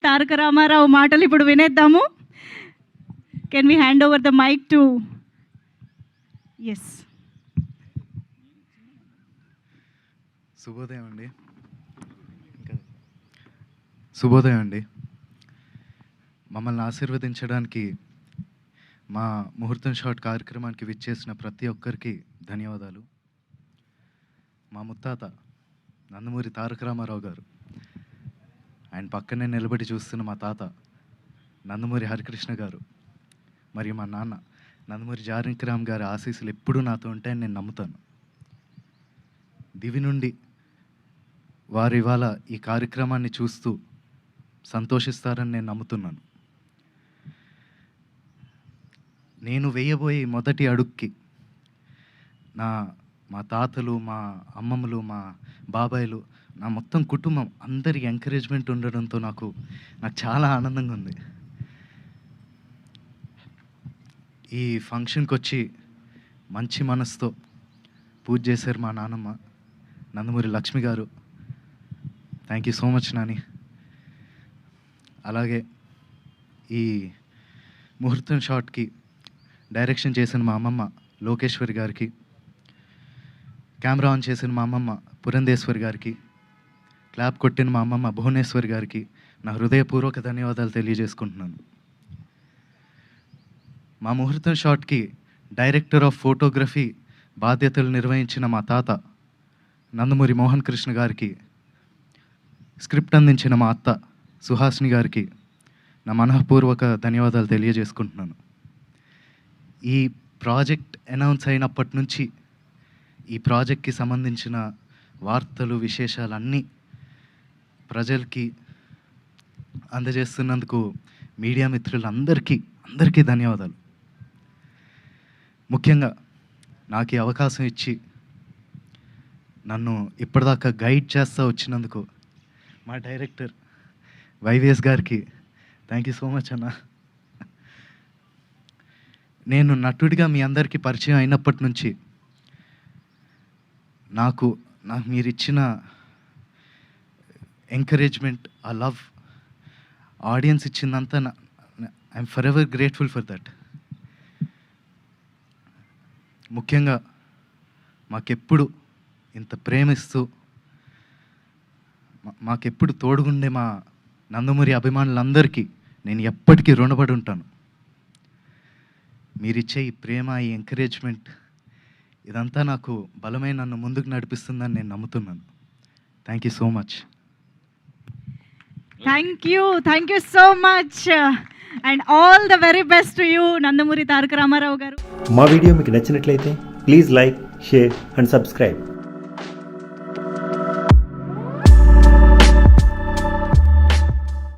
తారక రామారావు మాటలు ఇప్పుడు వినేద్దాము. Can we hand over the mike to S. శుభోదయం అండి. శుభోదయం అండి. మమ్మల్ని ఆశీర్వదించడానికి మా ముహూర్తం షాట్ కార్యక్రమానికి విచ్చేసిన ప్రతి ఒక్కరికి ధన్యవాదాలు. మా ముత్తాత నందమూరి తారక రామారావు గారు, ఆయన పక్కనే నిలబడి చూస్తున్న మా తాత నందమూరి హరికృష్ణ గారు, మరియు మా నాన్న నందమూరి జానకిరామ్ గారి ఆశీస్సులు ఎప్పుడూ నాతో ఉంటాయని నేను నమ్ముతాను. దివి నుండి వారు ఇవాళ ఈ కార్యక్రమాన్ని చూస్తూ సంతోషిస్తారని నేను నమ్ముతున్నాను. నేను వేయబోయే మొదటి అడుగుకి మా తాతలు, మా అమ్మమ్మలు, మా బాబాయిలు, నా మొత్తం కుటుంబం అందరి ఎంకరేజ్మెంట్ ఉండడంతో నాకు చాలా ఆనందంగా ఉంది. ఈ ఫంక్షన్కి వచ్చి మంచి మనసుతో పూజ చేశారు మా నాన్నమ్మ నందమూరి లక్ష్మి గారు. Thank you so much Nani. అలాగే ఈ ముహూర్తం షాట్కి డైరెక్షన్ చేసిన మా అమ్మమ్మ లోకేశ్వరి గారికి, కెమెరా ఆన్ చేసిన మా అమ్మమ్మ పురంధేశ్వరి గారికి, క్లాప్ కొట్టిన మా అమ్మమ్మ భువనేశ్వరి గారికి నా హృదయపూర్వక ధన్యవాదాలు తెలియజేసుకుంటున్నాను. మా ముహూర్తం షాట్కి డైరెక్టర్ ఆఫ్ ఫోటోగ్రఫీ బాధ్యతలు నిర్వహించిన మా తాత నందమూరి మోహన్ కృష్ణ గారికి, స్క్రిప్ట్ అందించిన మా అత్త సుహాసిని గారికి నా మనఃపూర్వక ధన్యవాదాలు తెలియజేసుకుంటున్నాను. ఈ ప్రాజెక్ట్ అనౌన్స్ అయినప్పటి నుంచి ఈ ప్రాజెక్ట్కి సంబంధించిన వార్తలు, విశేషాలన్నీ ప్రజలకి అందజేస్తున్నందుకు మీడియా మిత్రులందరికీ ధన్యవాదాలు. ముఖ్యంగా నాకు ఈ అవకాశం ఇచ్చి నన్ను ఇప్పటిదాకా గైడ్ చేస్తూ వచ్చినందుకు మా డైరెక్టర్ వైవిఎస్ గారికి థ్యాంక్ యూ సో మచ్ అన్న. నేను నటుడిగా మీ అందరికీ పరిచయం అయినప్పటి నుంచి నాకు మీరు ఇచ్చిన ఎంకరేజ్మెంట్, ఆ లవ్, ఆడియన్స్ ఇచ్చిందంతా I'm forever grateful for that. ముఖ్యంగా మాకెప్పుడు ఇంత ప్రేమిస్తూ మాకెప్పుడు తోడుగుండే మా నందమూరి అభిమానులందరికీ నేను ఎప్పటికీ రుణపడి ఉంటాను. మీరిచ్చే ఈ ప్రేమ, ఈ ఎంకరేజ్మెంట్ ఇదంతా నాకు బలమైన నన్ను ముందుకు నడిపిస్తుందని నేను నమ్ముతున్నాను. Thank you so much. Thank you so much and all the very best to you Nandamuri Taraka Rama Rao గారు. మా వీడియో మీకు నచ్చినట్లయితే please like, share and subscribe.